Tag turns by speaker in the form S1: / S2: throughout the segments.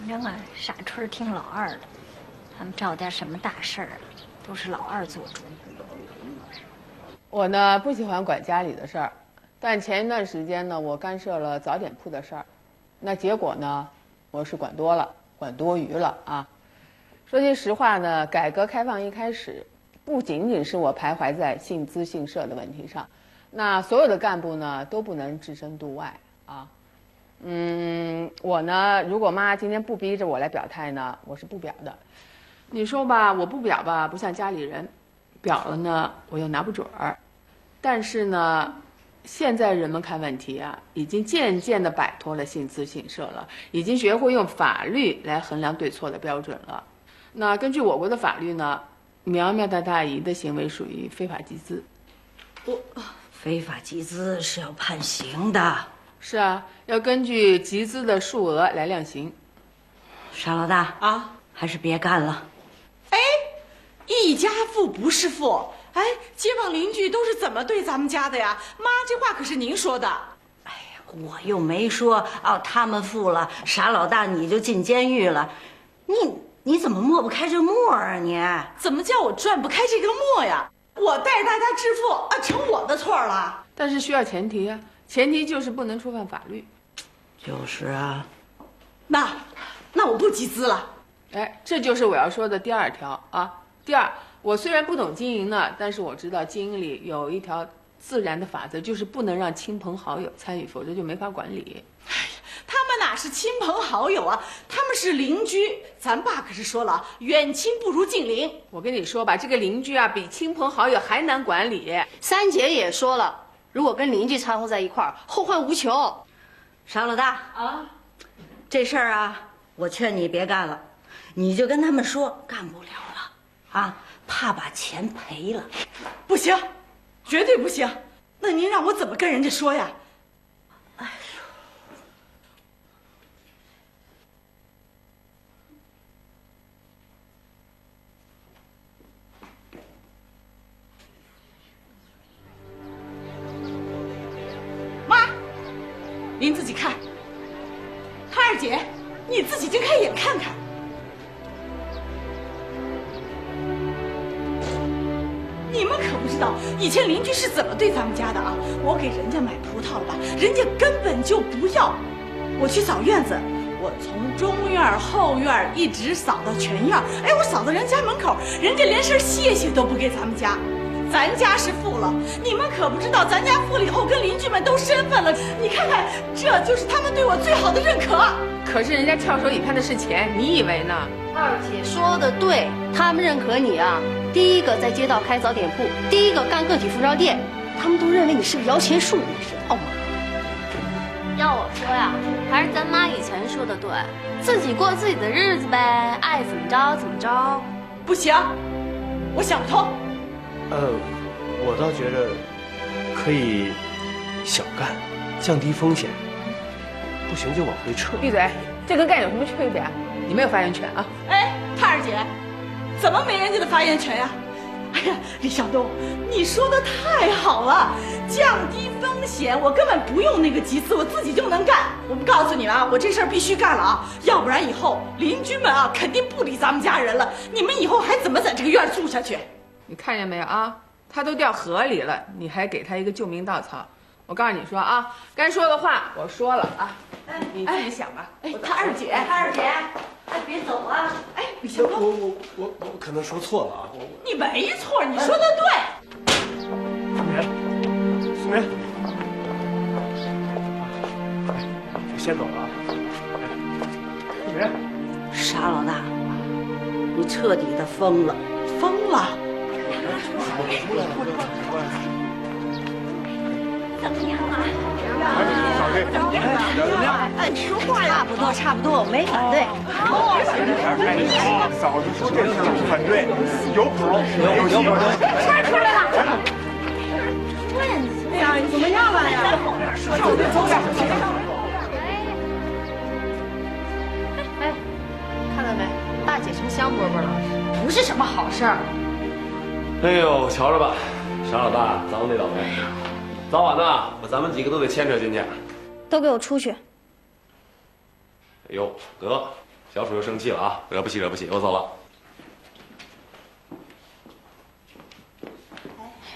S1: 反正啊，傻春听老二的，他们找点什么大事儿啊，都是老二做主。
S2: 我呢不喜欢管家里的事儿，但前一段时间呢，我干涉了早点铺的事儿，那结果呢，我是管多了，管多余了啊。说句实话呢，改革开放一开始，不仅仅是我徘徊在姓资姓社的问题上，那所有的干部呢都不能置身度外啊。我呢，如果妈今天不逼着我来表态呢，我是不表的。你说吧，我不表吧，不像家里人；表了呢，我又拿不准儿。但是呢，现在人们看问题啊，已经渐渐地摆脱了姓资姓社了，已经学会用法律来衡量对错的标准了。那根据我国的法律呢，苗苗的大姨的行为属于非法集资。
S1: 非法集资是要判刑的。
S2: 是啊，要根据集资的数额来量刑。
S1: 沙老大
S3: 啊，
S1: 还是别干了。
S3: 哎，一家富不是富。哎，街坊邻居都是怎么对咱们家的呀？妈，这话可是您说的。
S1: 哎呀，我又没说哦，他们富了，傻老大你就进监狱了。你怎么抹不开这沫啊你？
S3: 怎么叫我转不开这个沫呀？我带着大家致富啊，成我的错了。
S2: 但是需要前提啊，前提就是不能触犯法律。
S1: 就是啊。
S3: 那我不集资了。
S2: 哎，这就是我要说的第二条啊。第二，我虽然不懂经营呢，但是我知道经营里有一条自然的法则，就是不能让亲朋好友参与，否则就没法管理。
S3: 哎呀，他们哪是亲朋好友啊，他们是邻居。咱爸可是说了，远亲不如近邻。
S2: 我跟你说吧，这个邻居啊，比亲朋好友还难管理。
S4: 三姐也说了，如果跟邻居掺和在一块儿，后患无穷。
S1: 沙老大啊，这事儿啊，我劝你别干了，你就跟他们说干不了了啊，怕把钱赔了。
S3: 不行，绝对不行。那您让我怎么跟人家说呀？
S1: 哎呦，
S3: 妈，您自己看。他二姐，你自己睁开眼看看。你们可不知道以前邻居是怎么对咱们家的啊！我给人家买葡萄了吧，人家根本就不要。我去扫院子，我从中院、后院一直扫到全院。哎，我扫到人家门口，人家连声谢谢都不给咱们家。咱家是富了，你们可不知道，咱家富了以后跟邻居们都身份了。你看看，这就是他们对我最好的认可。
S2: 可是人家翘首以盼的是钱，你以为呢？
S4: 二姐说的对，他们认可你啊，第一个在街道开早点铺，第一个干个体服装店，他们都认为你是个摇钱树，你知道吗？
S5: 要我说呀，还是咱妈以前说的对，自己过自己的日子呗，爱怎么着怎么着。
S3: 不行，我想不通。
S6: 我倒觉得可以小干，降低风险，不行就往回撤。
S2: 闭嘴，这跟干有什么区别？你没有发言权啊！
S3: 哎，太二姐，怎么没人家的发言权呀？哎呀，李向东，你说的太好了，降低风险，我根本不用那个集资，我自己就能干。我不告诉你们啊，我这事儿必须干了啊，要不然以后邻居们啊肯定不理咱们家人了，你们以后还怎么在这个院住下去？
S2: 你看见没有啊？他都掉河里了，你还给他一个救命稻草。我告诉你说啊，该说的话我说了啊，你自己想吧。
S3: 哎，他二姐，
S1: 哎，别走啊！
S3: 哎，李向东，
S6: 我可能说错了啊，
S3: 你没错，你说的对。
S6: 苏明，我先走了啊。苏明，
S1: 沙老大，你彻底的疯了，
S3: 疯了。
S1: 怎么样啊？
S3: 哎，说话呀！
S1: 差不多，没反对。
S7: 嫂子说这事儿不反对，有谱，有戏。
S5: 啥出来了？
S3: 哎呀，怎么样了呀？
S4: 哎，看到没？大姐成香饽饽了，不是什么好事儿。
S6: 哎呦，瞧着吧，傻老大，咱们得倒霉，早晚呢，把咱们几个都得牵扯进去。
S4: 都给我出去！
S6: 哎呦，得，
S8: 小楚又生气了啊！惹不起，惹不起，我走了。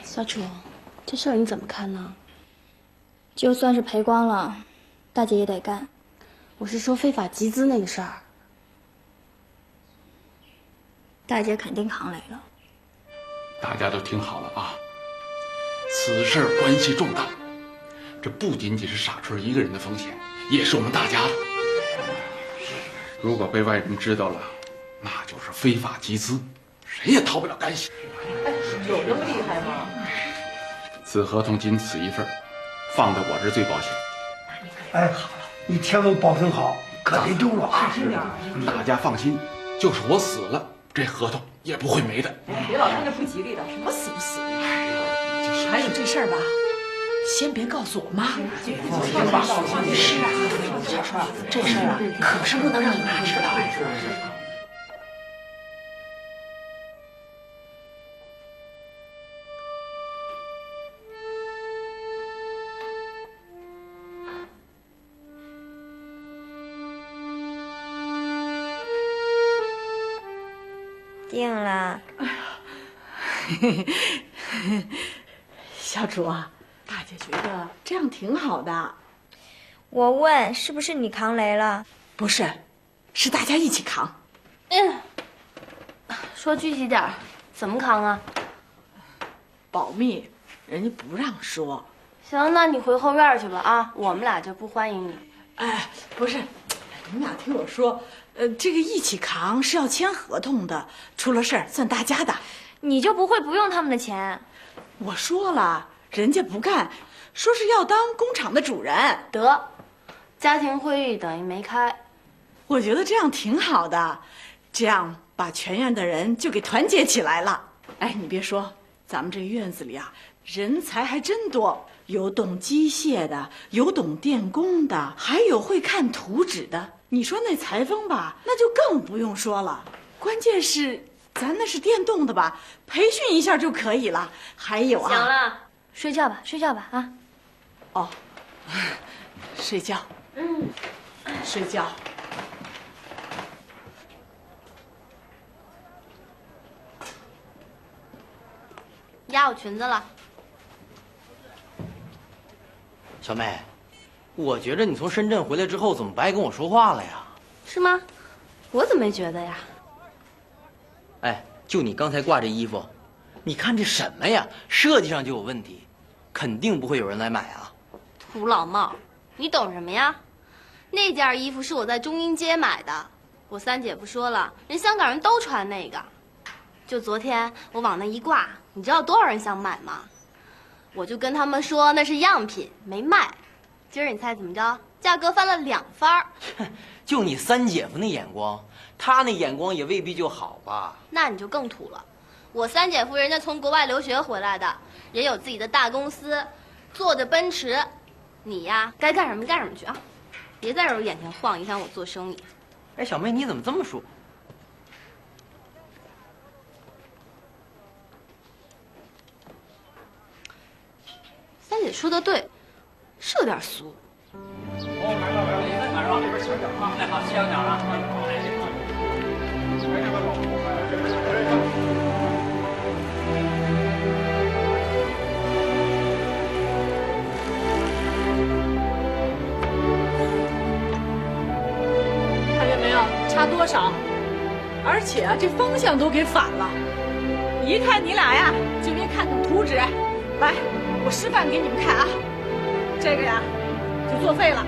S5: 小楚，这事儿你怎么看呢？
S9: 就算是赔光了，大姐也得干。
S5: 我是说非法集资那个事儿。
S9: 大姐肯定扛雷了。
S10: 大家都听好了啊！此事关系重大，这不仅仅是傻春一个人的风险，也是我们大家的。如果被外人知道了，那就是非法集资，谁也逃不了干系。
S2: 哎，有那么厉害吗？
S10: 此合同仅此一份，放在我这最保险。
S11: 哎，好了，你天文保证好，可得中了啊！
S10: 大家放心，就是我死了，这合同也不会没的。
S3: 别老看着不吉利的，什么死不死的。还有这事儿吧，先别告诉我妈。是啊，小川，这事儿啊，可是不能让你妈知道。
S9: 定了。
S3: 小楚啊，大姐觉得这样挺好的。
S9: 我问是不是你扛雷了？
S3: 不是，是大家一起扛。
S5: 说具体点儿，怎么扛啊？
S3: 保密，人家不让说。
S5: 行，那你回后院去吧啊，我们俩就不欢迎你。
S3: 哎，不是，你们俩听我说，这个一起扛是要签合同的，出了事儿算大家的。
S9: 你就不会不用他们的钱？
S3: 我说了，人家不干，说是要当工厂的主人。
S5: 得，家庭会议等于没开。
S3: 我觉得这样挺好的，这样把全院的人就给团结起来了。哎，你别说，咱们这院子里啊，人才还真多，有懂机械的，有懂电工的，还有会看图纸的。你说那裁缝吧，那就更不用说了。关键是咱那是电动的吧，培训一下就可以了。还有啊，
S5: 行了，睡觉吧，睡觉吧啊。
S3: 哦，睡觉。睡觉。
S5: 压我裙子了。
S12: 小妹，我觉着你从深圳回来之后，怎么不爱跟我说话了呀？
S5: 是吗？我怎么没觉得呀？
S12: 哎，就你刚才挂这衣服，你看这什么呀？设计上就有问题，肯定不会有人来买啊。
S5: 土老帽，你懂什么呀？那件衣服是我在中英街买的，我三姐夫说了，人香港人都穿那个。就昨天我往那一挂，你知道多少人想买吗？我就跟他们说那是样品，没卖。今儿你猜怎么着？价格翻了2番儿。
S12: 就你三姐夫那眼光，他那眼光也未必就好吧？
S5: 那你就更土了。我三姐夫人家从国外留学回来的，人有自己的大公司，坐着奔驰。你呀，该干什么干什么去啊！别在这我眼前晃，影响我做生意。
S12: 哎，小妹，你怎么这么说？
S5: 三姐说的对，是有点俗。
S3: 看见没有，差多少？而且啊，这方向都给反了。一看你俩呀，就别看懂图纸。来，我示范给你们看啊。这个呀，就作废了。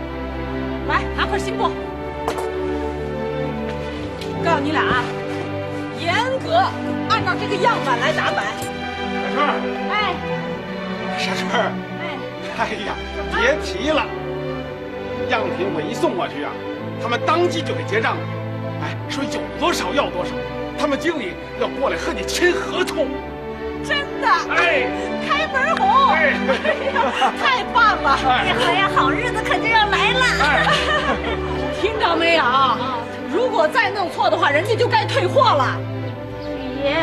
S3: 来，拿块新布。告诉你俩啊，严格按照这个样板来打板。
S7: 小春，
S3: 哎，
S7: 小春，哎呀，别提了，样品我一送过去啊，他们当即就给结账了。哎，说有多少要多少，他们经理要过来和你签合同。
S3: 真的？
S7: 哎，
S3: 开门红！哎呀，太棒了！
S1: 这回呀，好日子可就要来了。
S3: 听着没有？如果再弄错的话，人家就该退货了。
S4: 雨爷，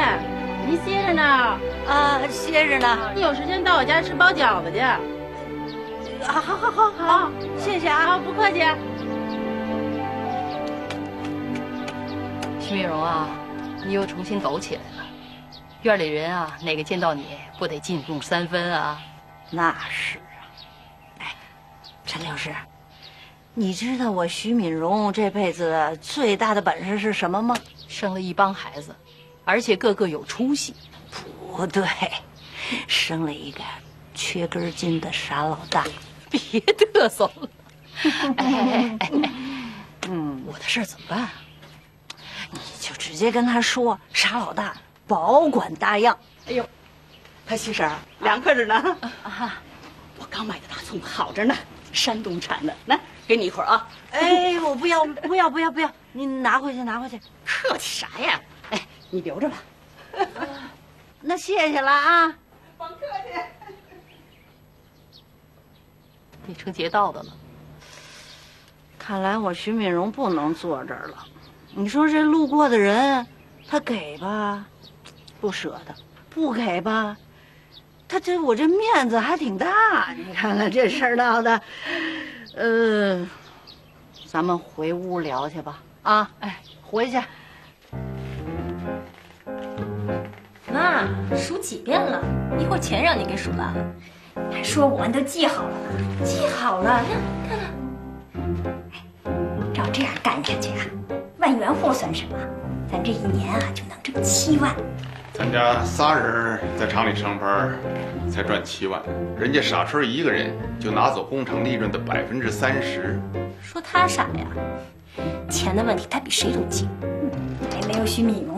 S4: 您歇着呢？
S1: 啊，歇着呢。
S4: 你有时间到我家吃包饺子去。
S1: 好，谢谢啊。
S4: 好，不客气。徐敏荣啊，你又重新抖起来了。院里人啊，哪个见到你不得敬重3分啊？
S1: 那是啊。哎，陈律师，你知道我徐敏荣这辈子最大的本事是什么吗？
S4: 生了一帮孩子，而且个个有出息。
S1: 不对，生了一个缺根筋的傻老大。
S4: 别嘚瑟了。我的事儿怎么办？
S1: 你就直接跟他说，傻老大保管大样。
S3: 哎呦，他媳婶儿凉快着呢。啊，我刚买的大葱好着呢，山东产的，来给你一会儿啊。
S1: 哎，我不要，你拿回去。
S3: 客气啥呀？哎，你留着吧。
S1: 那谢谢了啊。
S3: 甭客气。
S4: 你成劫道的了。
S1: 看来我徐敏荣不能坐这儿了。你说这路过的人，他给吧，不舍得；不给吧，我这面子还挺大。你看看这事儿闹的，咱们回屋聊去吧。啊，哎，回去。
S9: 妈，数几遍了？一会儿钱让你给数了。还说我们都记好了呢。记好了，那看看。照这样干下去啊，万元户算什么？咱这1年啊就能挣7万。
S7: 咱家仨人在厂里上班，才赚7万，人家傻春一个人就拿走工厂利润的30%。
S9: 说他傻呀？钱的问题他比谁都精，还没有徐敏荣